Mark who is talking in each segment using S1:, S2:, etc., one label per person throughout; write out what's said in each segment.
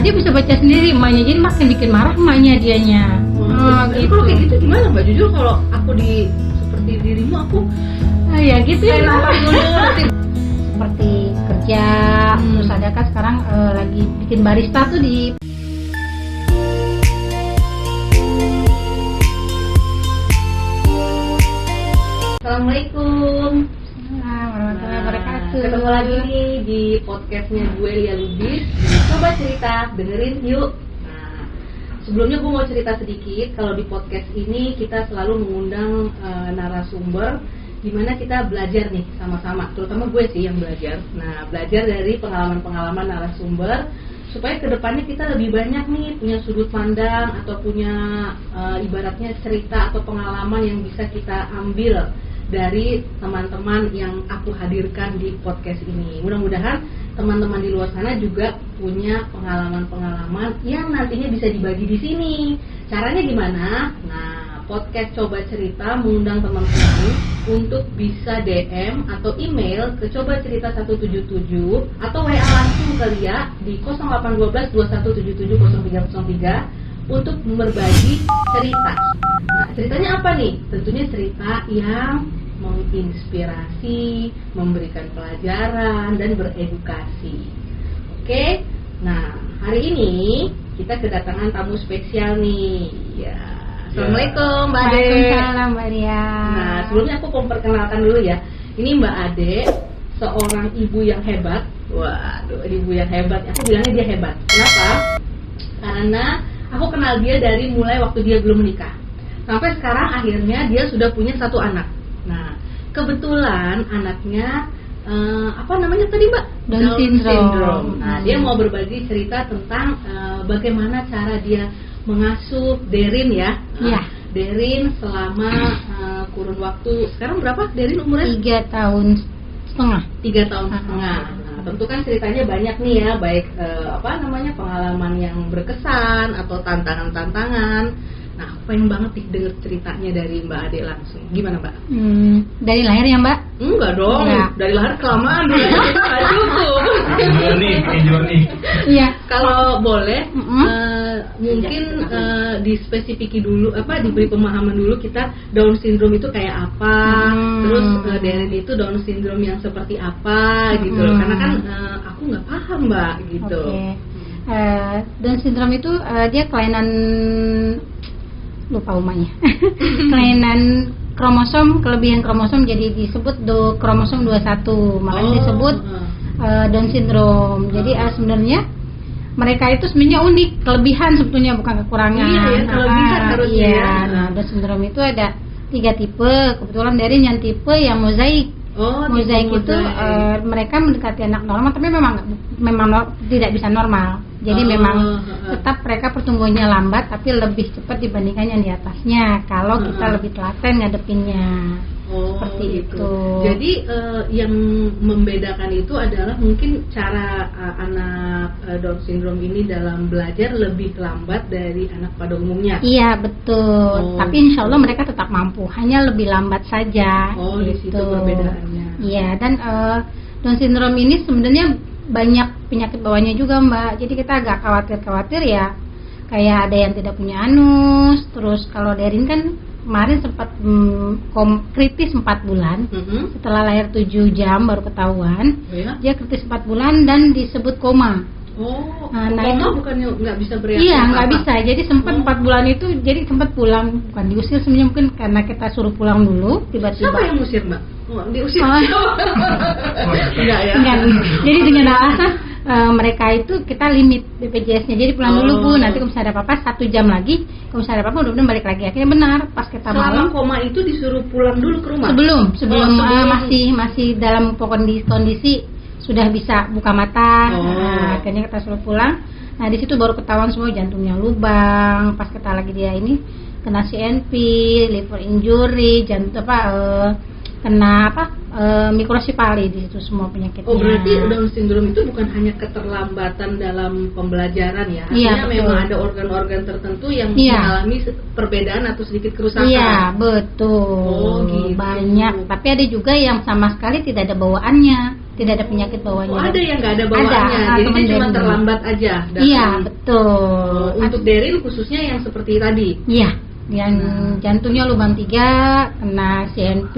S1: dia bisa baca sendiri emaknya, jadi makin bikin marah emaknya dianya.
S2: Gitu. Kalau kayak gitu gimana Mbak? Jujur kalau aku seperti dirimu aku
S1: ya gitu ya.
S2: Seperti
S1: kerja, terus ada kan sekarang lagi bikin barista tuh di.
S2: Assalamualaikum
S1: Warahmatullahi wabarakatuh.
S2: Ketemu lagi nih di podcastnya gue Lia Lubis. Coba cerita, dengerin yuk. Nah, sebelumnya gue mau cerita sedikit. Kalau di podcast ini kita selalu mengundang narasumber, dimana kita belajar nih sama-sama. Terutama gue sih yang belajar. Nah, belajar dari pengalaman-pengalaman narasumber, supaya kedepannya kita lebih banyak nih punya sudut pandang atau punya ibaratnya cerita atau pengalaman yang bisa kita ambil dari teman-teman yang aku hadirkan di podcast ini. Mudah-mudahan teman-teman di luar sana juga punya pengalaman-pengalaman yang nantinya bisa dibagi di sini. Caranya gimana? Nah, podcast Coba Cerita mengundang teman-teman untuk bisa DM atau email ke Coba Cerita 177 atau WA langsung ke Lia di 0812 2177 0303 untuk berbagi cerita. Nah, ceritanya apa nih? Tentunya cerita yang menginspirasi, memberikan pelajaran, dan beredukasi. Oke? Nah, hari ini kita kedatangan tamu spesial nih. Ya. Assalamualaikum Mbak Ade.
S1: Waalaikumsalam Mbak Lia.
S2: Nah, sebelumnya aku memperkenalkan dulu ya. Ini Mbak Ade, seorang ibu yang hebat. Waduh, ibu yang hebat. Aku bilangnya dia hebat. Kenapa? Karena aku kenal dia dari mulai waktu dia belum menikah sampai sekarang akhirnya dia sudah punya satu anak. Nah, kebetulan anaknya apa namanya tadi Mbak?
S1: Down syndrome.
S2: Nah, dia mau berbagi cerita tentang bagaimana cara dia mengasuh Derin ya.
S1: Iya.
S2: Derin selama kurun waktu sekarang berapa? Derin umurnya
S1: 3 tahun setengah.
S2: 3 tahun setengah. Nah, tentu kan ceritanya banyak nih ya, baik pengalaman yang berkesan atau tantangan-tantangan. Nah, aku pengen banget nih denger ceritanya dari Mbak Ade langsung. Gimana Mbak?
S1: Dari lahir ya Mbak?
S2: Enggak dong,
S1: ya.
S2: Dari lahir kelamaan dulu. Nggak cukup.
S3: Journey.
S1: Iya.
S2: Kalau boleh, mungkin dispesifiki dulu, diberi pemahaman dulu kita Down syndrome itu kayak apa, terus Derin itu Down syndrome yang seperti apa gitu loh. Karena kan aku nggak paham Mbak gitu.
S1: Okay. Down syndrome itu dia kelainan, lupa umumnya. Kelainan kromosom, kelebihan kromosom, jadi disebut kromosom 21, makanya disebut Down syndrome. Jadi sebenarnya mereka itu sebenarnya unik, kelebihan sebetulnya bukan kekurangan.
S2: Iya ya, kelebihan harusnya.
S1: Iya. Nah, Down syndrome itu ada 3 tipe. Kebetulan dari yang tipe yang mozaik. Mozaik itu mereka mendekati anak normal, tapi memang tidak bisa normal. Jadi memang tetap mereka pertumbuhannya lambat, tapi lebih cepat dibandingkan yang di atasnya. Kalau kita lebih telaten ngadepinnya. Seperti itu.
S2: Jadi yang membedakan itu adalah mungkin cara anak Down syndrome ini dalam belajar lebih lambat dari anak pada umumnya.
S1: Iya betul. Tapi insya Allah mereka tetap mampu, hanya lebih lambat saja.
S2: Di situ perbedaannya.
S1: Iya, dan Down syndrome ini sebenarnya banyak penyakit bawahnya juga Mbak. Jadi kita agak khawatir ya. Kayak ada yang tidak punya anus. Terus kalau Derin kan kemarin sempat kritis 4 bulan. Setelah lahir 7 jam baru ketahuan. Dia kritis 4 bulan dan disebut koma.
S2: Nah itu bukannya nggak bisa bereaksi?
S1: Iya, nggak bisa. Jadi sempat 4 bulan itu, jadi sempat pulang, bukan diusir sebenarnya, mungkin karena kita suruh pulang dulu. Tiba-tiba
S2: siapa yang ngusir Mbak? Diusir? Enggak ya?
S1: Enggak. Jadi dengan alasan mereka itu kita limit BPJS-nya. Jadi pulang dulu Bu, nanti kalau misalnya ada apa-apa 1 jam lagi, kalau misalnya ada apa-apa udah balik lagi. Akhirnya benar, pas kita malam.
S2: Selama koma itu disuruh pulang dulu ke rumah?
S1: Sebelum masih dalam kondisi sudah bisa buka mata. Nah, akhirnya kita suruh pulang. Nah, di situ baru ketahuan semua, jantungnya lubang, pas kita lagi dia ini kena CNP, liver injury, kena mikrosefali, di situ semua penyakitnya.
S2: Berarti Down syndrome itu bukan hanya keterlambatan dalam pembelajaran ya? Artinya memang ada organ-organ tertentu yang mengalami perbedaan atau sedikit kerusakan.
S1: Iya, betul.
S2: Gitu.
S1: Banyak, tapi ada juga yang sama sekali tidak ada bawaannya. tidak ada penyakit bawaannya.
S2: Oh, ada yang nggak ada bawaannya,
S1: ada,
S2: jadi dia cuma
S1: Derin.
S2: terlambat aja datang.
S1: Iya betul.
S2: Untuk Derin khususnya yang seperti tadi.
S1: Iya, yang jantungnya lubang 3, kena CNP,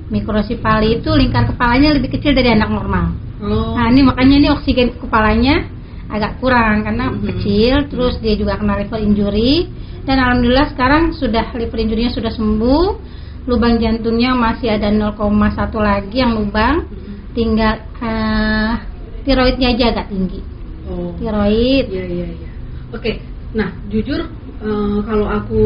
S1: mikrosefali itu lingkar kepalanya lebih kecil dari anak normal. Nah ini makanya ini oksigen kepalanya agak kurang karena kecil, terus dia juga kena liver injury, dan alhamdulillah sekarang sudah liver injury-nya sudah sembuh, lubang jantungnya masih ada 0,1 lagi yang lubang, tinggal tiroidnya aja agak tinggi. Tiroid.
S2: Iya. Oke, nah jujur kalau aku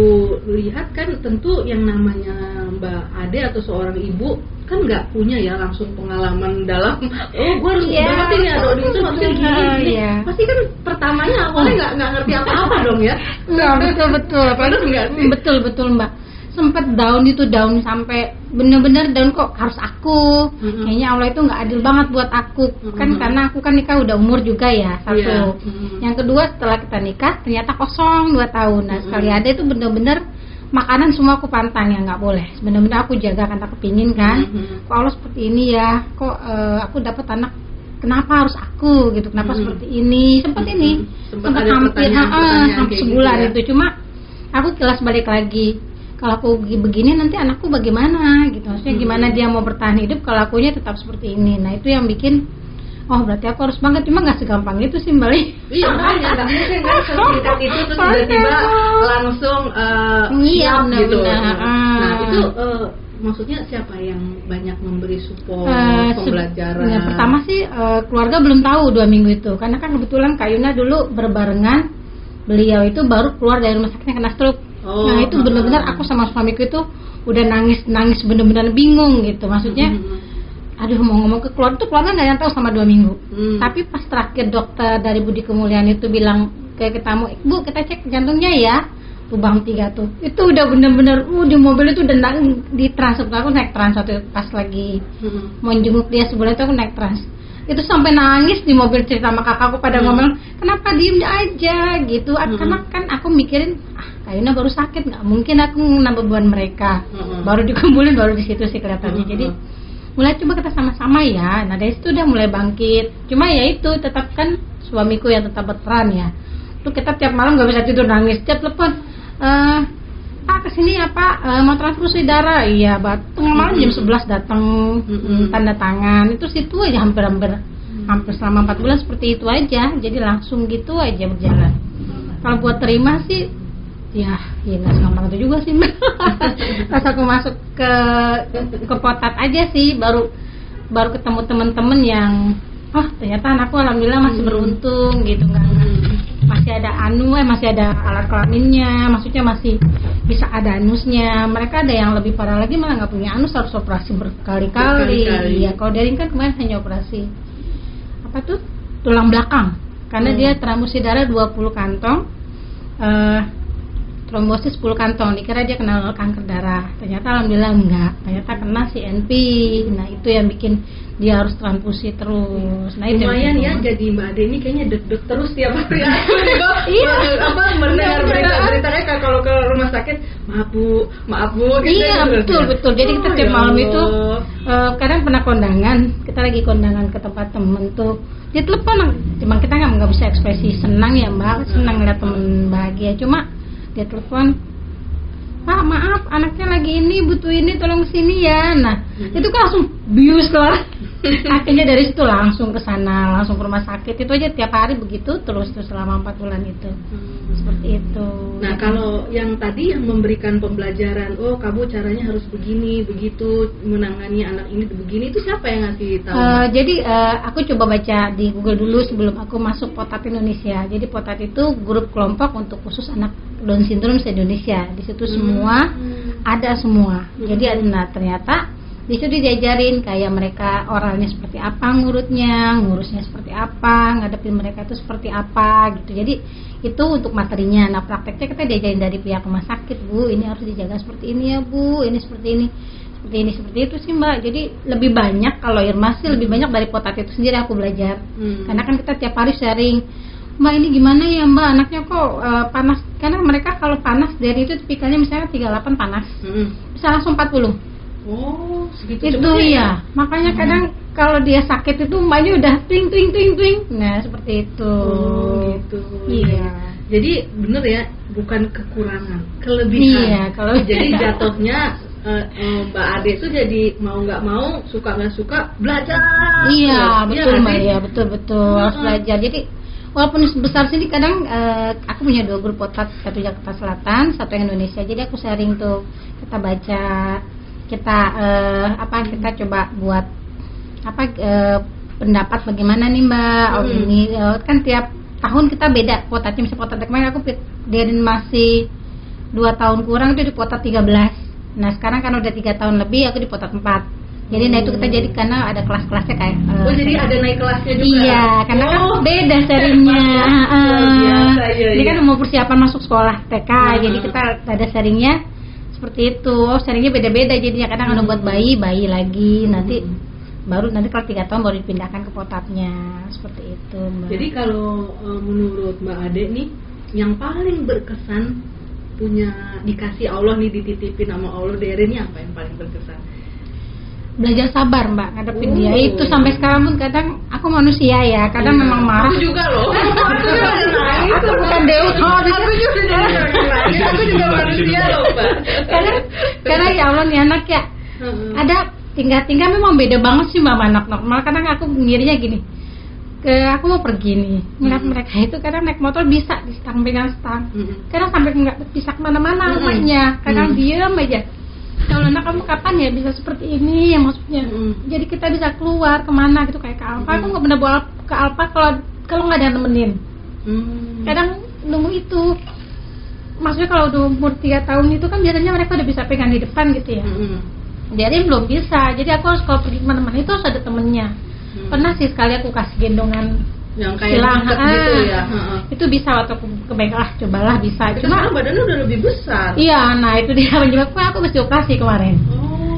S2: lihat kan tentu yang namanya Mbak Ade atau seorang ibu kan nggak punya ya langsung pengalaman dalam gue harus berarti nih ada itu maksudnya gini. Pasti kan pertamanya awalnya nggak ngerti apa-apa dong ya.
S1: Betul betul Mbak, sempet down sampai bener-bener down, kok harus aku, kayaknya Allah itu nggak adil banget buat aku kan, karena aku kan nikah udah umur juga ya, satu. Yang kedua setelah kita nikah ternyata kosong 2 tahun. Nah sekali ada itu bener-bener makanan semua aku pantang, ya nggak boleh, bener-bener aku jaga karena aku pingin kan, kok Allah seperti ini ya, kok aku dapat anak, kenapa harus aku gitu, kenapa seperti ini, sempat hampir sampai sebulan gitu, ya. Cuma aku kilas balik lagi, kalau aku begini nanti anakku bagaimana gitu, maksudnya gimana dia mau bertahan hidup kalau akunya tetap seperti ini. Nah itu yang bikin berarti aku harus banget, cuma nggak segampang itu sih Mbak Li.
S2: Iya makanya nggak mungkin kan sesingkat itu terus tiba-tiba langsung siap gitu. Nah itu maksudnya siapa yang banyak memberi support pembelajaran?
S1: Yang pertama sih keluarga belum tahu 2 minggu itu, karena kan kebetulan Kak Yuna dulu berbarengan, beliau itu baru keluar dari rumah sakitnya kena stroke. Nah itu benar-benar aku sama suamiku itu udah nangis benar-benar bingung gitu, maksudnya aduh mau ngomong ke keluarga nggak yang tahu sama 2 minggu. Tapi pas terakhir dokter dari Budi Kemuliaan itu bilang kayak ketamu, Bu kita cek jantungnya ya, lubang 3 tuh, itu udah bener-bener di mobil itu udah di trans, aku naik trans waktu pas lagi mau jenguk dia sebulan itu aku naik trans, itu sampai nangis di mobil, cerita sama kakakku pada ngomong kenapa diem aja gitu, karena kan aku mikirin kayaknya baru sakit, nggak mungkin aku nambah beban mereka, baru dikumpulin baru di situ sih kelihatannya. Jadi mulai coba kita sama-sama ya. Nah dari situ udah mulai bangkit. Cuma ya itu tetap kan suamiku yang tetap berperan ya. Tuh kita tiap malam nggak bisa tidur, nangis, tiap telepon, Pak kesini ya Pak, mau transfusi darah. Iya, tengah malam jam 11 datang, tanda tangan. Itu situ aja hampir selama 4 bulan seperti itu aja. Jadi langsung gitu aja berjalan. Kalau buat terima sih ya nggak segampang itu juga sih Mbak. Pas aku masuk ke Potat aja sih baru ketemu temen-temen yang ternyata anakku alhamdulillah masih beruntung gitu, nggak masih ada masih ada alat kelaminnya, maksudnya masih bisa ada anusnya. Mereka ada yang lebih parah lagi malah nggak punya anus, harus operasi berkali-kali. Ya kalau Derin kan kemarin hanya operasi tulang belakang karena dia transfusi darah 20 kantong, trombosis 10 kantong, dikira dia kena kanker darah, ternyata alhamdulillah enggak, ternyata kena CNP. Nah itu yang bikin dia harus transfusi terus. Nah itu
S2: lumayan ya, jadi Mbak Ade ini kayaknya deg-deg terus tiap hari. Iya. Mendengar berita kalau ke rumah sakit, maaf bu. Gitu,
S1: iya betul. Jadi kita tiap malam itu kadang pernah kondangan, kita lagi kondangan ke tempat temen tuh, dia telepon, cuma kita nggak bisa ekspresi senang ya Mbak, senang lihat temen bahagia, cuma dia telepon, Pak maaf anaknya lagi ini butuh ini, tolong sini ya. Nah itu kan langsung bius kelar. Akhirnya dari situ langsung ke sana, langsung ke rumah sakit. Itu aja tiap hari begitu terus selama 4 bulan itu. Seperti itu.
S2: Nah kalau yang tadi yang memberikan pembelajaran, kamu caranya harus begini begitu menangani anak ini begini, itu siapa yang ngasih tahu?
S1: Jadi aku coba baca di Google dulu sebelum aku masuk Potat Indonesia. Jadi Potat itu grup kelompok untuk khusus anak Down syndrome se-Indonesia. Di situ semua ada semua. Jadi ternyata di situ diajarin kayak mereka oralnya seperti apa, ngurusnya seperti apa, ngadepin mereka itu seperti apa gitu. Jadi itu untuk materinya. Nah prakteknya kita diajarin dari pihak rumah sakit, Bu ini harus dijaga seperti ini ya Bu, ini seperti itu sih Mbak. Jadi lebih banyak, kalau Irma sih lebih banyak dari Potat itu sendiri aku belajar. Karena kan kita tiap hari sharing, Mbak ini gimana ya Mbak, anaknya kok panas. Karena mereka kalau panas dari itu tipikalnya misalnya 38 panas, bisa langsung 40.
S2: Segitu
S1: itu
S2: ya?
S1: Makanya kadang kalau dia sakit itu emaknya udah twing. Nah seperti itu.
S2: Gitu.
S1: Iya.
S2: Jadi bener ya, bukan kekurangan, kelebihan.
S1: Iya, kalau
S2: jadi jatuhnya Mbak Ade tuh jadi mau nggak mau, suka nggak suka belajar.
S1: Iya betul
S2: nggak
S1: Mbak,
S2: sih?
S1: ya betul harus belajar. Jadi walaupun besar sini kadang aku punya 2 grup podcast, satu Jakarta Selatan, satu yang Indonesia. Jadi aku sharing tuh, kita baca, kita kita coba buat pendapat bagaimana nih Mbak. Ini kan tiap tahun kita beda kuotanya. Misalnya kuota kemarin aku dari masih 2 tahun kurang itu di kuota 13. Nah sekarang kan udah 3 tahun lebih aku di kuota 4. Jadi nah itu kita jadi karena ada kelas-kelasnya kayak
S2: jadi ada naik kelasnya juga.
S1: Iya, karena kan beda sharingnya. Ini kan mau persiapan masuk sekolah TK, jadi kita ada sharingnya seperti itu. Sharingnya beda-beda jadinya. Kadang ada buat bayi lagi, nanti kalau 3 tahun baru dipindahkan ke potatnya, seperti itu Mbak.
S2: Jadi kalau menurut Mbak Ade nih, yang paling berkesan punya dikasih Allah nih, dititipin sama Allah dari ini, apa yang paling berkesan?
S1: Belajar sabar Mbak ngadepin dia itu. Sampai sekarang pun kadang aku manusia ya, kadang memang marah.
S2: Aku juga loh.
S1: Aku bukan dewa.
S2: Aku juga manusia loh Mbak.
S1: Karena ya Allah nih anak ya, ada tingkah memang beda banget sih Mbak anak normal. Kadang aku ngirinya gini, aku mau pergi nih, ngeliat mereka itu kadang naik motor bisa di pegang stang, kadang sampai nggak bisa kemana-mana rumahnya, kadang diem aja. Kalau anak kamu kapan ya bisa seperti ini ya maksudnya. Jadi kita bisa keluar kemana gitu, kayak ke Alfa. Aku nggak pernah bawa ke Alfa kalau nggak ada yang nemenin. Kadang nunggu itu. Maksudnya kalau udah umur 3 tahun itu kan biasanya mereka udah bisa pegang di depan gitu ya. Jadi belum bisa. Jadi aku harus kalau pergi kemana-mana itu harus ada temennya. Pernah sih sekali aku kasih gendongan
S2: yang kayak
S1: silang,
S2: gitu ya.
S1: Itu bisa waktu aku ke bengkel, cobalah bisa.
S2: Cuma badannya udah lebih besar.
S1: Iya, nah itu dia penyebabku, aku mesti operasi kemarin.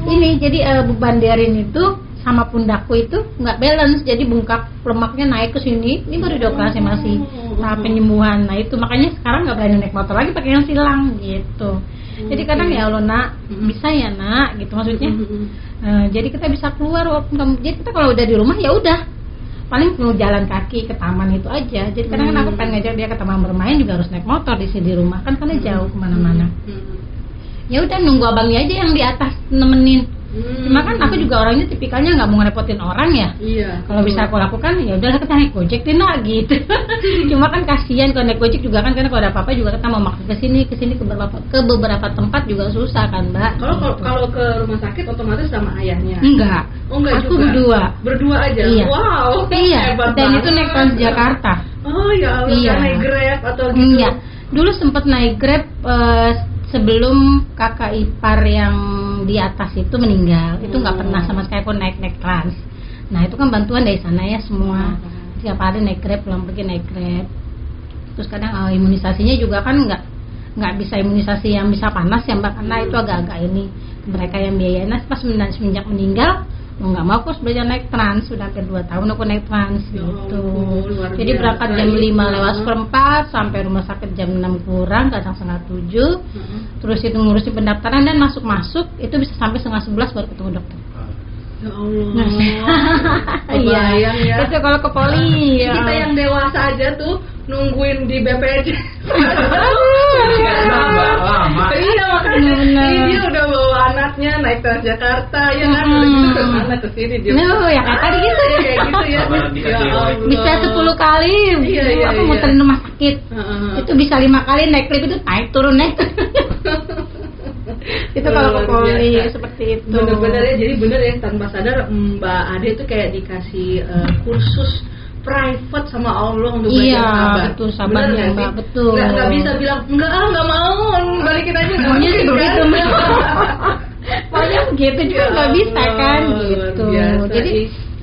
S1: Ini jadi beban Darin itu sama pundakku itu nggak balance, jadi bengkak lemaknya naik ke sini. Ini baru dioperasi masih tahap penyembuhan. Nah itu makanya sekarang nggak berani naik motor lagi pakai yang silang gitu. Jadi kadang ya Allah nak, bisa ya nak, gitu maksudnya. Jadi kita bisa keluar walaupun kamu. Jadi kita kalau udah di rumah ya udah, paling perlu jalan kaki ke taman itu aja. Jadi kadang kan aku pengen ngajak dia ke taman bermain juga harus naik motor di sini di rumah kan karena jauh kemana-mana. Ya udah nunggu abangnya aja yang di atas nemenin. Cuma kan aku juga orangnya tipikalnya nggak mau ngerepotin orang ya.
S2: Iya.
S1: Kalau bisa aku lakukan ya udahlah kita naik gojek deh nak gitu. Cuma kan kasihan kalau naik gojek juga kan, karena kalau ada apa-apa juga kita mau maksa ke sini ke beberapa tempat juga susah kan Mbak.
S2: Kalau ke rumah sakit otomatis sama ayahnya.
S1: Enggak.
S2: Oh enggak
S1: aku
S2: juga. Berdua aja.
S1: Iya.
S2: Wow.
S1: Iya.
S2: Hebat
S1: Dan
S2: banget.
S1: itu naik Transjakarta.
S2: Oh ya Allah,
S1: Iya.
S2: naik Grab atau gitu.
S1: Iya. Dulu sempat naik Grab sebelum kakak ipar yang di atas itu meninggal. Itu nggak pernah sama sekali aku naik Trans. Nah itu kan bantuan dari sana ya semua. Tiap hari naik Grab, pulang pergi naik Grab. Terus kadang imunisasinya juga kan nggak bisa imunisasi yang bisa panas ya Mbak, karena itu agak-agak ini mereka yang biayain. Nah pas semenjak meninggal mau nggak mau aku harus belajar naik Trans. Sudah hampir 2 tahun aku naik Trans gitu. Jadi berangkat jam 5:04 sampai rumah sakit jam 6 kurang, kadang setengah 7. Terus itu ngurusin pendaftaran dan masuk itu bisa sampai setengah 11 baru ketemu dokter.
S2: Ya Allah. Kebayang ya.
S1: Itu kalau ke poli ya.
S2: Kita yang dewasa aja tuh nungguin di BPJ.
S3: Lama.
S2: Iya makanya ini dia udah bawa anaknya naik Transjakarta ya kan, udah gitu ke sana ke sini dia.
S1: Ya kayak tadi gitu
S2: ya kayak gitu ya. Ya Allah.
S1: Bisa 10 kali.
S2: Iya,
S1: aku muterin rumah sakit. Itu bisa 5 kali naik lift itu naik turun naik. Itu kalau ke poli seperti itu.
S2: Bener-bener ya, jadi bener ya, tanpa sadar Mbak Ade itu kayak dikasih kursus private sama Allah untuk belajar sabar.
S1: Betul, sabar ya Mbak, betul.
S2: Nggak bisa bilang nggak mau, balikin aja.
S1: Maunya sih begitu Mbak. Maunya begitu juga nggak bisa kan gitu. Jadi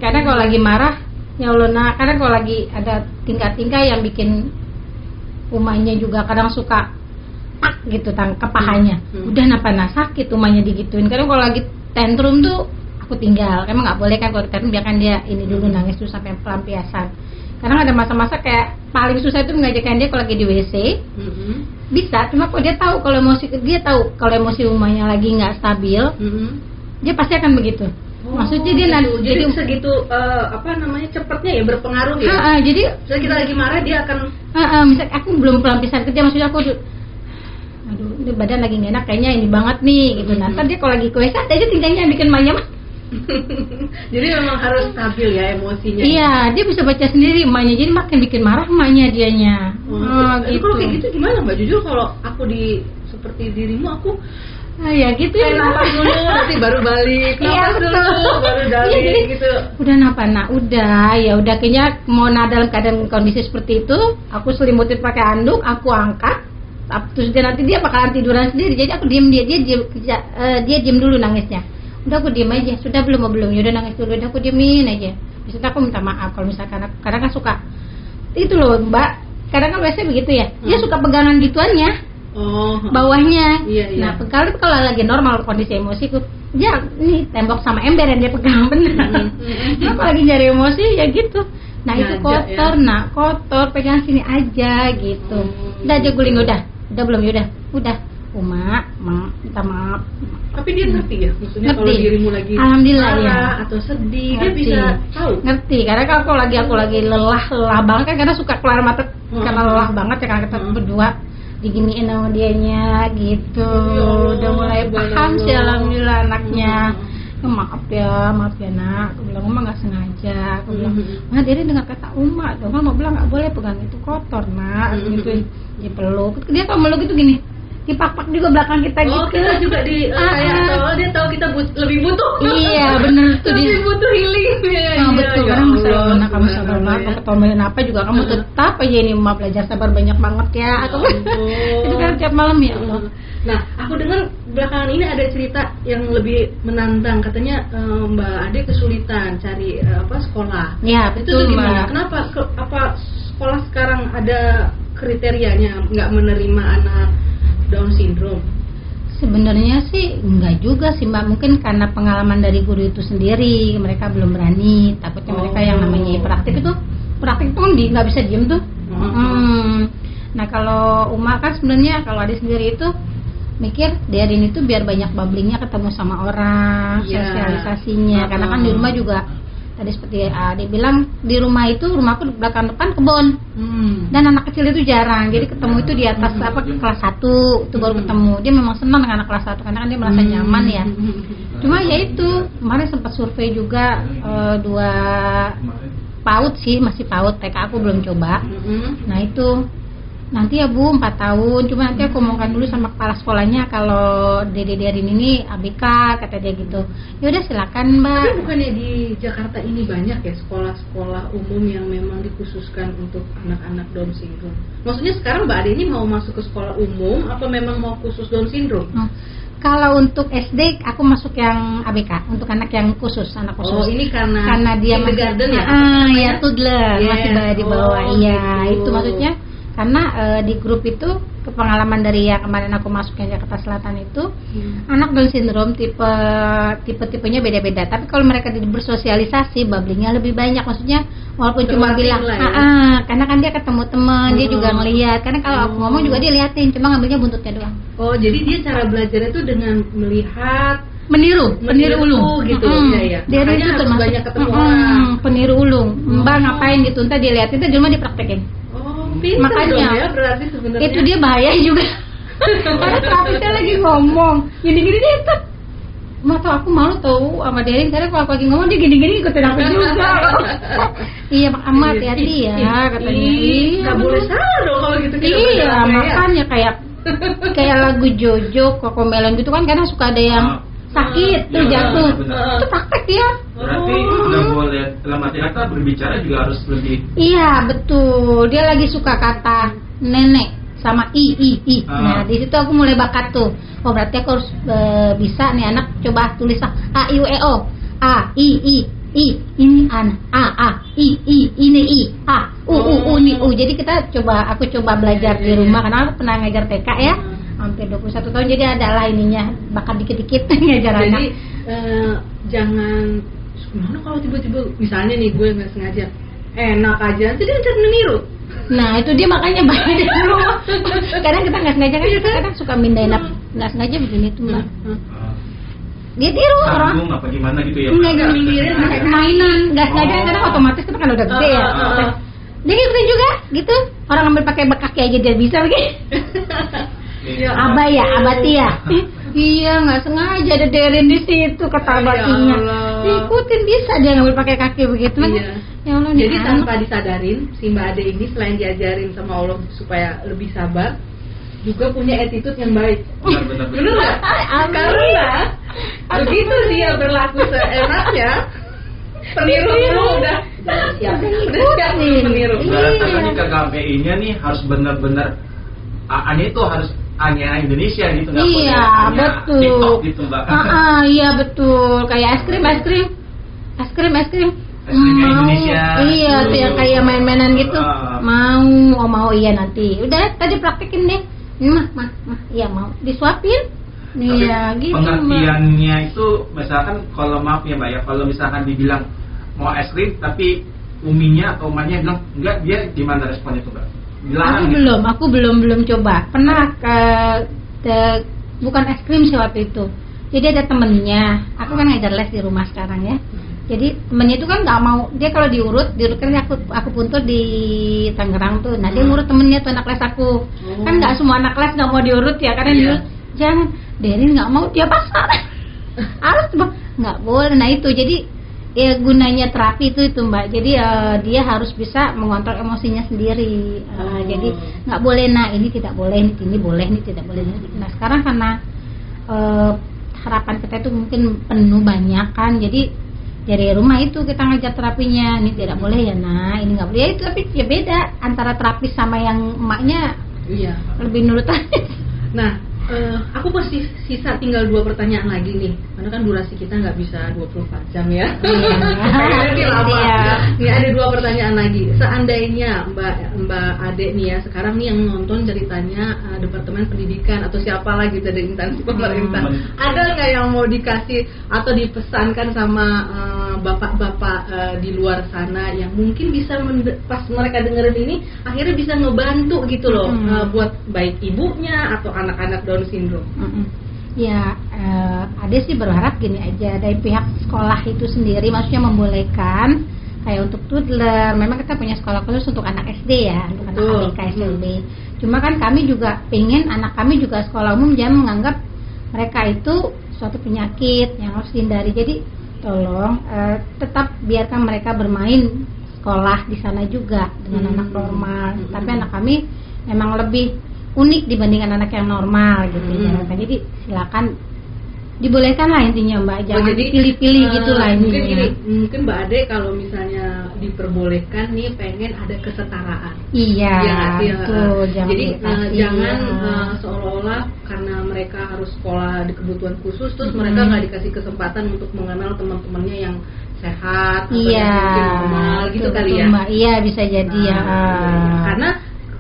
S1: kadang kalau lagi marah ya Allah, nah kadang kalau lagi ada tingkah-tingkah yang bikin umahnya juga kadang suka gitu ke pahanya. Udah napa sakit umahnya digituin. Kadang kalau lagi tantrum tuh aku tinggal. Emang nggak boleh kan kalau tantrum, biarkan dia ini dulu nangis tuh sampai pelampiasan. Karena ada masa-masa kayak paling susah itu mengajarkan dia kalau lagi di WC. Bisa, cuma kalau dia tahu kalau emosi umahnya lagi nggak stabil, dia pasti akan begitu. Maksudnya dia
S2: gitu. Jadi
S1: jadi
S2: segitu cepatnya ya berpengaruh ya.
S1: jadi
S2: Misalnya kita lagi marah dia akan
S1: misal aku belum pelampiasan kerja, maksudnya aku aduh ini badan lagi nggak enak kayaknya ini banget nih gitu. Nanti dia kalau lagi kue aja tinggalnya bikin emaknya mah.
S2: jadi memang harus stabil ya emosinya.
S1: Iya, dia bisa baca sendiri emaknya, jadi makin bikin marah emaknya dianya.
S2: Gitu. Kalau kayak gitu gimana Mbak? Jujur kalau aku seperti dirimu aku
S1: ya gitu ya.
S2: Nafas dulu, nanti baru balik.
S1: Iya,
S2: Nafas
S1: betul.
S2: dulu, baru balik
S1: Iya, jadi,
S2: gitu.
S1: Udah udah kayaknya mau dalam keadaan kondisi seperti itu, aku selimutin pakai anduk, aku angkat, terus nanti dia bakalan tiduran sendiri. Jadi aku diem dia diem dulu nangisnya. Udah aku diem aja, sudah belum, yaudah nangis dulu, udah aku diemin aja. Biasanya aku minta maaf kalau misalkan kadang kan suka itu loh Mbak, kadang kan biasanya begitu ya, dia suka pegangan gituannya. Bawahnya.
S2: Iya.
S1: Nah, kalau lagi normal kondisi emosiku, dia ini tembok sama ember yang dia pegang bener. Nah, kalau lagi nyari emosi ya gitu. Nah, itu kotor, ya. Kotor, pegang sini aja gitu. Udah aja guling, udah belum, udah. Uma, minta maaf.
S2: Tapi dia ngerti ya, maksudnya
S1: ngerti.
S2: Kalau dirimu lagi
S1: alhamdulillah ya
S2: atau sedih,
S1: ngerti.
S2: Dia bisa tahu.
S1: Ngerti, karena kalau aku lagi lelah banget kan, karena suka keluar mata karena lelah banget ya, karena kita berdua diginiin sama dianya gitu. Udah mulai paham sih alhamdulillah anaknya. Maaf ya nak, aku bilang Uma nggak sengaja. Aku bilang, nah Diri dengar kata Uma dong, Uma bilang nggak boleh pegang itu kotor nak, gitu. Dia peluk, dia kalau meluk itu gini, dipak-pak juga belakang kita gitu.
S2: Kita juga dia tahu kita lebih butuh.
S1: Iya benar tuh,
S2: lebih butuh healing.
S1: Betul, karena masalah kamu sabar banget, mau ketomelin apa juga kamu tetap aja ini Uma belajar sabar banyak banget ya. Aku itu kan tiap malam ya Allah.
S2: Nah, aku dengar belakangan ini ada cerita yang lebih menantang, katanya Mbak Ade kesulitan cari sekolah.
S1: Ya betul
S2: itu gimana?
S1: Mbak.
S2: Kenapa sekolah sekarang ada kriterianya nggak menerima anak Down syndrome?
S1: Sebenarnya sih enggak juga sih Mbak, mungkin karena pengalaman dari guru itu sendiri, mereka belum berani, takutnya mereka yang namanya praktik itu kan nggak bisa diem tuh. Nah kalau Uma kan sebenarnya kalau Ade sendiri itu mikir Darin itu biar banyak bubblingnya, ketemu sama orang, sosialisasinya, karena kan di rumah juga tadi seperti Ade bilang, di rumah itu rumahku di belakang depan kebun. Dan anak kecil itu jarang, jadi ketemu itu di atas kelas 1 itu baru ketemu. Dia memang senang dengan anak kelas 1 karena kan dia merasa nyaman ya. Cuma ya itu kemarin sempat survei juga 2 PAUD sih, masih PAUD, TK aku belum coba. Nah itu nanti ya Bu 4 tahun, cuma nanti aku omongkan dulu sama kepala sekolahnya kalau Dede Darin ini ABK, kata dia gitu. Ya udah silakan Mbak.
S2: Tapi bukannya di Jakarta ini banyak ya sekolah-sekolah umum yang memang dikhususkan untuk anak-anak Down syndrome? Maksudnya sekarang Mbak Ade ini mau masuk ke sekolah umum apa memang mau khusus Down syndrome?
S1: Kalau untuk SD aku masuk yang ABK, untuk anak yang khusus, anak khusus.
S2: Oh, ini karena
S1: dia
S2: kindergarten ya?
S1: Ya toddler, masih di bawah. Iya,
S2: gitu.
S1: Itu maksudnya karena di grup itu kepengalaman dari yang kemarin aku masuk yang Jakarta Selatan itu anak Down syndrome tipenya beda-beda, tapi kalau mereka bersosialisasi bubblingnya lebih banyak, maksudnya walaupun cuma bilang karena kan dia ketemu teman, dia juga ngelihat, karena kalau aku ngomong juga dia liatin, cuma ngambilnya buntutnya doang.
S2: Oh jadi dia cara belajarnya itu dengan melihat,
S1: meniru ulung
S2: gitu. Ya.
S1: Dia itu termasuk
S2: banyak ketemu orang,
S1: peniru ulung. Mbak ngapain gitu, entar dia liatin, entar di rumah dipraktekin.
S2: Makanya ya, berarti sebenarnya
S1: itu dia bahaya juga. Karena terapisnya lagi ngomong gini-gini dia itu aku malu tahu sama Darin, karena kalau aku lagi ngomong dia gini-gini ikutin aku juga. Iya amat hati ya katanya.
S2: Nggak boleh salah dong kalau gitu.
S1: Iya makanya kayak lagu Jojo Cocomelon gitu kan, karena suka ada yang sakit tuh jatuh, itu praktek dia.
S3: Berarti nggak boleh dalam arti kata berbicara juga harus lebih.
S1: Iya betul, dia lagi suka kata nenek sama i. Nah di situ aku mulai bakat tuh. Oh berarti aku harus bisa nih anak coba tulis a i u e o, a i ini an, a i ini i, a u ini u. Jadi aku coba belajar di rumah karena aku pernah ngajar TK ya. Hampir 21 tahun, jadi adalah ininya bakat dikit-dikit ngajar anak.
S2: Jadi jangan gimana kalau tiba-tiba misalnya nih gue nggak sengaja enak aja, jadi dia meniru.
S1: Nah itu dia makanya bahaya di rumah. Kadang kita nggak sengaja kan, kita kadang suka mindahin nggak sengaja begini tuh Mbak. Dia tiru orang.
S3: Tanggung apa gimana gitu ya?
S1: Enggak
S2: mikirin
S1: kayak mainan, nggak sengaja
S3: Oh.
S1: karena otomatis itu kan udah gede ya. Dia ngikutin juga gitu. Orang ambil pakai kaki aja dia bisa begitu.
S3: Iya.
S1: Abati ya. Iya, nggak sengaja ada Derin di situ kata abatinya.
S2: Allah.
S1: Ikutin bisa dia ngambil pakai kaki begitu.
S2: Iya.
S1: Ya Allah, nih
S2: Jadi
S1: anak.
S2: tanpa disadarin, si Mbak Ade ini selain diajarin sama Allah supaya lebih sabar, juga punya attitude yang baik.
S3: Benar-benar.
S2: Bener nggak? Karena begitu dia berlaku seenaknya, peniru dulu udah siap, udah siap nih meniru.
S3: Rasanya ke KPI-nya nih harus benar-benar aneh itu harus hanya Indonesia gitu, nggak boleh
S1: Iya,
S3: hanya
S1: betul.
S3: TikTok gitu mbak.
S1: Iya betul. Kayak es krim.
S3: Aslinya Indonesia.
S1: Iya, tuh yang kayak main-mainan gitu.
S3: Ah.
S1: Mau iya nanti. Udah tadi praktekin deh. Mah, iya mau disuapin.
S3: Tapi
S1: Iya, gitu.
S3: pengertiannya itu misalkan kalau maaf ya mbak ya, kalau misalkan dibilang mau es krim tapi uminya atau emaknya bilang enggak, dia gimana responnya tuh mbak? Dilarang gitu?
S1: Aku belum coba. Pernah bukan es krim sih waktu itu. Jadi ada temennya. Aku kan ngajar les di rumah sekarang ya. Jadi temennya itu kan nggak mau, dia kalau diurut kan aku puntur di Tangerang tuh. Nah dia ngurut temennya tuh anak les aku. Kan nggak semua anak les nggak mau diurut ya, karena dia jangan. Derin nggak mau, dia pasar. Harus nggak boleh. Nah itu jadi ya gunanya terapi itu mbak. Jadi dia harus bisa mengontrol emosinya sendiri. Jadi nggak boleh. Nah ini tidak boleh, ini boleh, ini tidak boleh. Nah sekarang karena harapan kita itu mungkin penuh banyak kan, jadi dari rumah itu kita ngajar terapinya. Ini tidak boleh ya, nah ini nggak boleh ya, itu tapi ya beda antara terapis sama yang emaknya.
S2: Iya.
S1: Lebih nurut aja.
S2: Nah, aku masih sisa tinggal 2 pertanyaan lagi nih, karena kan durasi kita nggak bisa 24 jam ya. Ini lama.
S1: Iya.
S2: Nih ada 2 pertanyaan lagi. Seandainya Mbak Ade nih ya, sekarang nih yang nonton ceritanya Departemen Pendidikan atau siapa lagi dari instansi pemerintah, ada nggak yang mau dikasih atau dipesankan sama bapak-bapak di luar sana yang mungkin bisa pas mereka dengerin ini akhirnya bisa ngebantu gitu loh, buat baik ibunya atau anak-anak Down syndrome.
S1: Ya, Ade sih berharap gini aja, dari pihak sekolah itu sendiri maksudnya membolehkan kayak untuk toddler. Memang kita punya sekolah khusus untuk anak SD ya, untuk anak ABK SLB. Cuma kan kami juga pengen anak kami juga sekolah umum jangan menganggap mereka itu suatu penyakit yang harus dihindari. Jadi tolong tetap biarkan mereka bermain sekolah di sana juga dengan anak normal. Tapi anak kami memang lebih unik dibandingkan anak yang normal gitu ya. Jadi silakan dibolehkan lah intinya mbak, jangan
S2: jadi
S1: pilih-pilih gitu lah
S2: mungkin
S1: intinya.
S2: gini, mungkin Mbak Ade kalau misalnya diperbolehkan nih pengen ada kesetaraan.
S1: Iya,
S2: Ya nggak sih?
S1: betul.
S2: Jadi
S1: dikasih,
S2: jangan
S1: ya.
S2: seolah-olah karena mereka harus sekolah di kebutuhan khusus terus mereka nggak dikasih kesempatan untuk mengenal teman-temannya yang sehat atau yang mungkin normal gitu
S1: betul,
S2: kali
S1: betul,
S2: ya.
S1: Mbak. Iya bisa jadi ya.
S2: Karena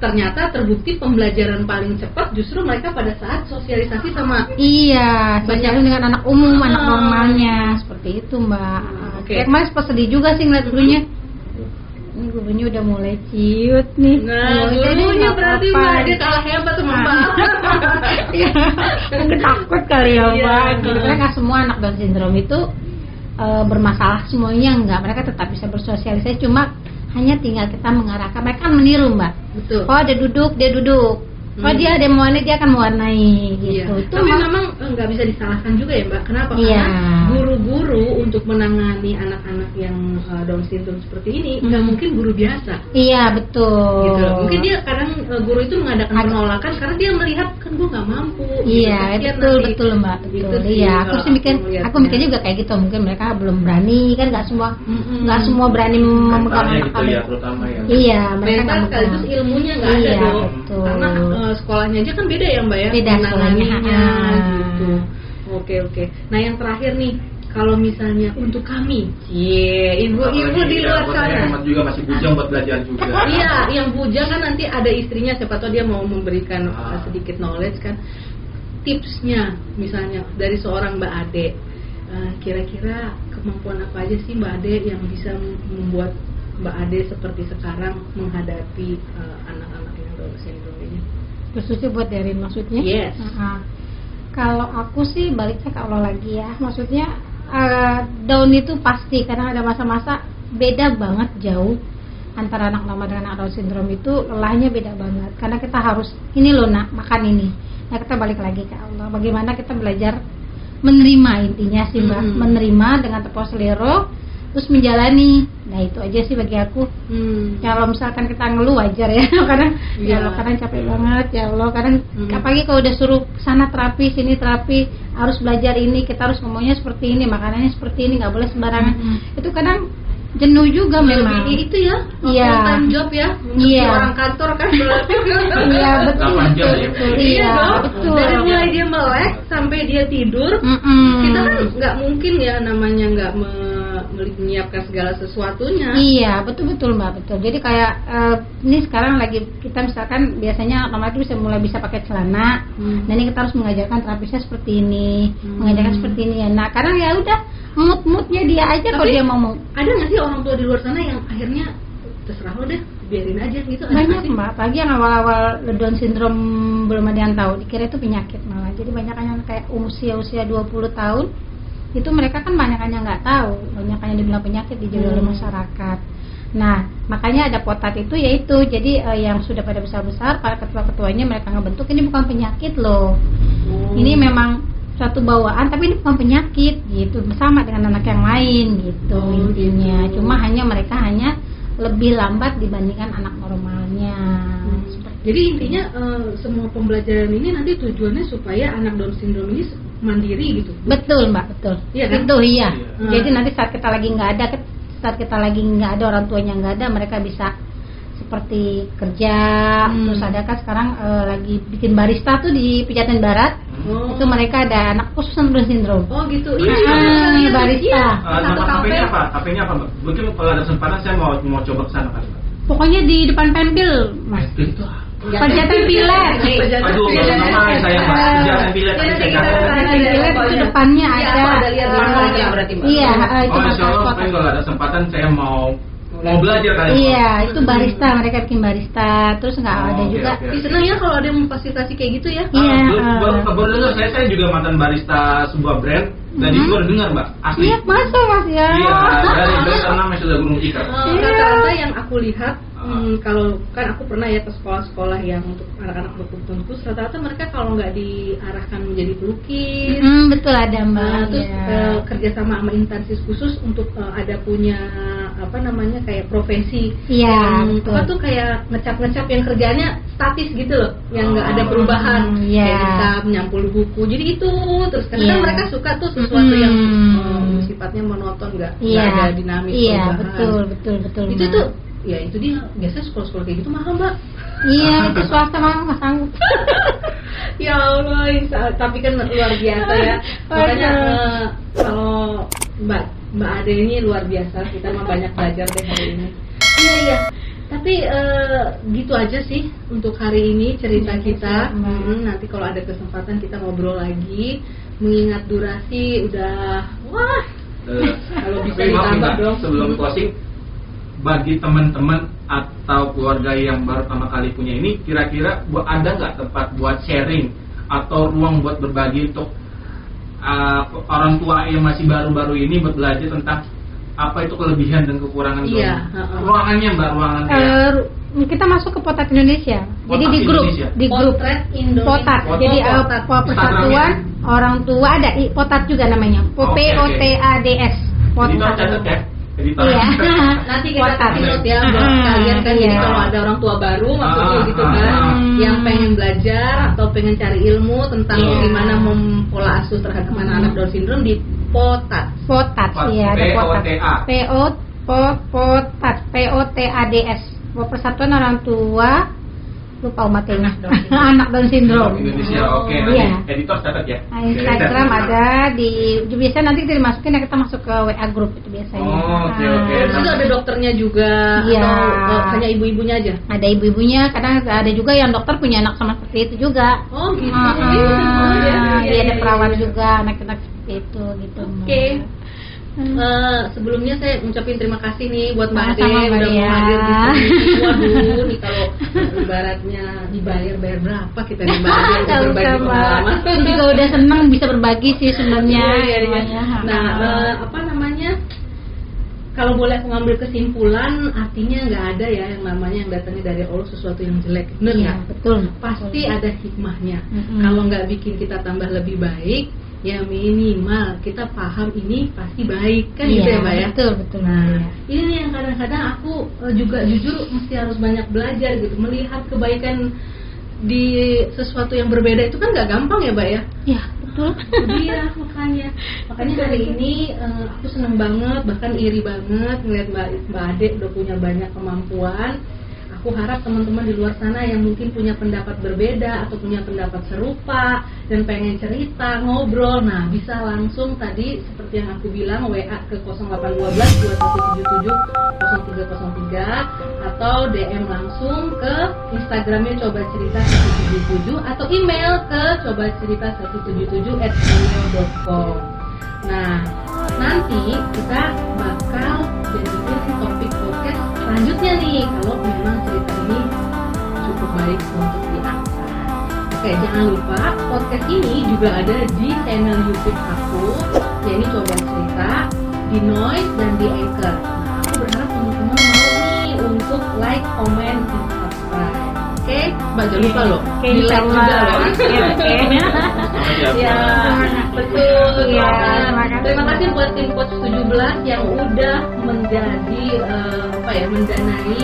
S2: ternyata terbukti pembelajaran paling cepat justru mereka pada saat sosialisasi sama
S1: Iya,
S2: banyak
S1: dengan anak umum, anak normalnya seperti itu mbak.
S2: Oke.
S1: Kayak kemarin sempat sedih juga sih ngeliat gurunya. Ini gurunya udah mulai ciut nih.
S2: Nah,
S1: Jadi
S2: gurunya
S1: nggak
S2: berarti
S1: apa-apa.
S2: Mbak Ade kalah hebat sama Mbak.
S1: Iya, mungkin takut kali ya
S2: Iya.
S1: mbak. Karena nggak semua anak Down syndrome itu bermasalah semuanya, enggak. Mereka tetap bisa bersosialisasi, cuma hanya tinggal kita mengarahkan. Mereka kan meniru mbak.
S2: Betul.
S1: Oh dia duduk, oh dia ada mewarnai, dia akan mewarnai gitu.
S2: Iya.
S1: Itu
S2: Tapi
S1: mah-
S2: memang nggak bisa disalahkan juga ya Mbak. Kenapa?
S1: Iya.
S2: Karena guru-guru untuk menangani anak-anak yang Down syndrome seperti ini nggak mungkin guru biasa.
S1: Iya betul.
S2: Gitu loh. Mungkin dia kadang guru itu mengadakan
S1: Ada.
S2: penolakan karena dia melihat kan gue nggak mampu.
S1: Iya
S2: Kasihan
S1: betul
S2: nanti.
S1: betul mbak, betul.
S2: Gitu sih,
S1: Iya aku
S2: kalau
S1: sih mikir,
S2: melihatnya.
S1: aku mikir juga kayak gitu. Mungkin mereka belum berani kan, nggak semua berani memegang
S3: Mentalnya
S1: anak
S3: gitu
S1: kami.
S3: ya terutama ya.
S1: Iya mereka
S2: Mental
S1: nggak
S2: sekaligus
S1: memegang.
S2: ilmunya nggak ada
S1: Iya,
S2: dong.
S1: betul.
S2: Karena sekolahnya aja kan beda ya Mbak ya.
S1: Beda sekolahnya.
S2: menanganinya, gitu. Oke. Nah yang terakhir nih, kalau misalnya untuk kami, ibu-ibu di luar
S3: Buat saya
S2: sana.
S3: hemat juga masih bujang buat belajar juga.
S2: Iya, yang bujang kan nanti ada istrinya, siapa tahu dia mau memberikan sedikit knowledge kan. Tipsnya misalnya dari seorang Mbak Ade, kira-kira kemampuan apa aja sih Mbak Ade yang bisa membuat Mbak Ade seperti sekarang menghadapi anak-anak yang Down syndrome ini?
S1: Khususnya buat Derin maksudnya?
S2: Yes.
S1: Kalau aku sih baliknya ke Allah lagi ya. Maksudnya down itu pasti, karena ada masa-masa beda banget jauh antara anak normal dengan anak Down syndrome. Itu lelahnya beda banget. Karena kita harus ini loh nak, makan ini. Nah kita balik lagi ke Allah. Bagaimana kita belajar menerima, intinya sih Mbak, menerima dengan tepuk selero, terus menjalani. Nah itu aja sih bagi aku. Kalau misalkan kita ngeluh wajar ya, kadang ya Allah kadang capek banget ya Allah, kadang apalagi kalau udah suruh sana terapi sini terapi, harus belajar ini, kita harus ngomongnya seperti ini, makanannya seperti ini, nggak boleh sembarangan. Itu kadang jenuh juga memang.
S2: Itu ya,
S1: Iya.
S2: full time job ya,
S1: Iya.
S2: orang kantor kan berarti.
S1: Iya betul,
S3: 8 jam
S1: betul,
S3: ya.
S1: betul.
S2: Iya
S1: Iya
S2: dong.
S1: betul.
S2: Dari mulai dia melek sampai dia tidur, kita kan nggak mungkin ya namanya nggak menyiapkan segala sesuatunya.
S1: Iya betul Mbak, betul. Jadi kayak ini sekarang lagi kita misalkan biasanya normal itu bisa pakai celana. Nah ini kita harus mengajarkan terapisnya seperti ini, mengajarkan seperti ini ya. Nah kadang ya udah mood-moodnya dia aja kalau dia mau.
S2: Ada nggak sih orang tua di luar sana yang akhirnya terserah lo deh, biarin aja gitu? Ada
S1: Banyak
S2: nggak sih?
S1: Mbak, apalagi yang awal-awal Down syndrome belum ada yang tahu, dikira itu penyakit malah. Jadi banyak yang kayak usia 20 tahun itu mereka kan banyak yang nggak tahu, banyak yang dibilang penyakit dijauhi oleh masyarakat. Nah makanya ada potat itu, yaitu jadi yang sudah pada besar-besar, para ketua-ketuanya mereka ngebentuk ini bukan penyakit loh, ini memang suatu bawaan tapi ini bukan penyakit gitu, sama dengan anak yang lain gitu intinya. Cuma mereka hanya lebih lambat dibandingkan anak normalnya.
S2: Jadi intinya semua pembelajaran ini nanti tujuannya supaya anak Down syndrome ini mandiri gitu.
S1: Betul Mbak, betul.
S2: Iya kan?
S1: Itu iya.
S3: Iya.
S1: Jadi nanti saat kita lagi nggak ada orang tuanya nggak ada, mereka bisa seperti kerja. Terus ada kan sekarang lagi bikin barista tuh di Pejaten Barat. Itu mereka ada anak khusus Down syndrome.
S2: Oh gitu.
S1: Iya, barista.
S3: Nama kafenya apa? Kafenya apa Mbak? Mungkin kalau ada kesempatan saya mau coba kesana kali Mbak.
S1: Pokoknya di depan Penpil, Mas.
S3: Itu
S1: Pejaten Pilar.
S3: aduh, nama saya Mbak. Pejaten Pilar tadi saya katakan.
S1: Pejaten Pilar itu depannya ada.
S2: berarti Mbak.
S1: Iya, itu
S3: Oh, insya
S1: masalah
S3: Allah,
S1: kota.
S3: mungkin kalau ada kesempatan saya mau belajar kali.
S1: Iya, itu barista, mereka bikin barista. Terus nggak ada
S3: oke,
S1: juga.
S3: oke.
S2: Senang ya kalau ada yang memfasilitasi kayak gitu ya.
S1: Iya.
S3: Baru dengar saya juga mantan barista sebuah brand dan itu baru dengar Mbak, asli.
S1: Iya, masa Mas ya?
S3: Iya, dari namanya sudah Gunung Ikat.
S2: Rata-rata yang aku lihat, kalau kan aku pernah ya ke sekolah-sekolah yang untuk anak-anak berkebutuhan khusus, rata-rata mereka kalau nggak diarahkan menjadi pelukis,
S1: Betul ada Mbak.
S2: terus
S1: Iya.
S2: kerja sama instansi khusus untuk ada punya apa namanya kayak profesi
S1: Iya,
S2: yang
S1: betul.
S2: apa tuh kayak ngecap-ngecap yang kerjanya statis gitu loh, yang nggak ada perubahan,
S1: Iya.
S2: kayak ngecap, nyampul buku, jadi itu terus karena kan
S1: Iya.
S2: mereka suka tuh sesuatu yang
S1: Hmm.
S2: sifatnya monoton, nggak
S1: Iya,
S2: ada dinamis
S1: iya,
S2: perubahan.
S1: betul.
S2: Itu
S1: Mbak.
S2: tuh ya itu dia biasanya sekolah-sekolah kayak gitu mahal Mbak.
S1: Iya, itu swasta mah nggak sanggup.
S2: Ya Allah, tapi kan luar biasa ya. Makanya kalau Mbak Ade ini luar biasa, kita mah banyak belajar deh hari ini. Iya. Tapi gitu aja sih untuk hari ini cerita kita. Nanti kalau ada kesempatan kita ngobrol lagi. Mengingat durasi udah kalau bisa
S3: Tapi maaf nih,
S2: ditambah
S3: Mbak,
S2: dong.
S3: sebelum closing, bagi teman-teman atau keluarga yang baru pertama kali punya ini, kira-kira ada nggak tempat buat sharing atau ruang buat berbagi untuk orang tua yang masih baru-baru ini buat belajar tentang apa itu kelebihan dan kekurangan
S2: Iya,
S3: ruangannya Mbak, ruangan
S1: Kita masuk ke Potat Indonesia. Jadi
S3: Potat
S1: di grup,
S3: Indonesia.
S1: di grup
S2: Potret Indonesia.
S1: Potat. Jadi persatuan orang tua ada Potat juga namanya. POTADS.
S3: Editor catat ya. Editor.
S1: Iya.
S2: Nanti kita
S1: Potat.
S2: kasih note ya buat kalian kan, jadi
S1: Iya.
S2: kalau ada orang tua baru maksudnya gitu kan, yang pengen belajar atau pengen cari ilmu tentang
S1: Iya.
S2: gimana mempola asuh terhadap anak-anak Down syndrome di Potat.
S1: Potat, iya ada Potat. Potat, POTADS. Persatuan Orang Tua lupa umatnya anak Down syndrome.
S3: Indonesia, oke.
S1: Iya.
S3: Nanti editor catat ya.
S1: Nah, Instagram ada di biasa nanti kita dimasukin ya, kita masuk ke WA group itu biasanya.
S3: Oh, oke.
S2: Terus itu ada dokternya juga
S1: Iya.
S2: atau hanya ibu-ibunya aja?
S1: Ada ibu-ibunya, kadang ada juga yang dokter punya anak sama seperti itu juga.
S2: Oh gitu.
S1: Iya,
S2: Iya,
S1: ada perawat juga anak-anak seperti itu gitu.
S2: Oke. Sebelumnya saya ucapin terima kasih nih buat Mbak Ade
S1: Sama-sama,
S2: udah
S1: Mbak
S2: mau
S1: Dea.
S2: hadir di sini. Waduh, nih kalau ibaratnya bayar berapa kita nih Mbak Ade untuk
S1: Nggak
S2: berbagi
S1: usah, Mbak.
S2: pengalaman.
S1: Aku juga udah senang bisa berbagi sih sebenarnya.
S2: Iya.
S1: semuanya.
S2: Nah, apa namanya? Kalau boleh aku ngambil kesimpulan, artinya nggak ada ya yang namanya yang datangnya dari Allah sesuatu yang jelek, bener
S1: Iya,
S2: nggak?
S1: betul.
S2: Pasti ada hikmahnya.
S1: Mm-mm.
S2: Kalau nggak bikin kita tambah lebih baik, ya minimal kita paham ini pasti baik kan gitu ya Mbak ya.
S1: Betul.
S2: Nah,
S1: Iya.
S2: ini nih yang kadang-kadang aku juga jujur mesti harus banyak belajar gitu, melihat kebaikan di sesuatu yang berbeda itu kan nggak gampang ya Mbak ya.
S1: Iya, betul.
S2: Iya, makanya hari ini aku seneng banget, bahkan iri banget ngeliat Mbak Ade udah punya banyak kemampuan. Aku harap teman-teman di luar sana yang mungkin punya pendapat berbeda atau punya pendapat serupa dan pengen cerita, ngobrol, nah bisa langsung tadi seperti yang aku bilang WA ke 0812 2177 0303 atau DM langsung ke Instagramnya Coba Cerita 177 atau email ke cobacerita177@gmail.com. Nah, nanti kita bakal jadiin topik podcast selanjutnya nih kalau memang cerita ini cukup baik untuk diangkat. Oke, jangan lupa podcast ini juga ada di channel YouTube aku, yaitu Coba Cerita, di Noise dan di Anchor. Nah, aku berharap teman-teman mau nih untuk like, comment, dan subscribe. Oke, Mbak jangan lupa loh,
S1: Oke,
S2: di like
S1: insyaallah.
S2: juga loh.
S1: Oke.
S2: Ya, betul.
S1: Iya,
S2: Terima kasih buat tim Coach 17 yang udah menjadi mendanai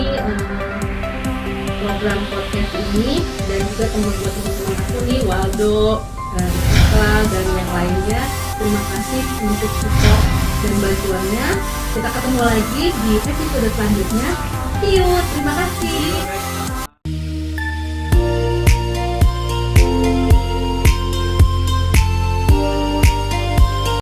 S2: program podcast ini, dan juga teman-teman aku nih Waldo, Rizka dan yang lainnya. Terima kasih untuk support dan bantuannya. Kita ketemu lagi di episode selanjutnya. See you. Terima kasih.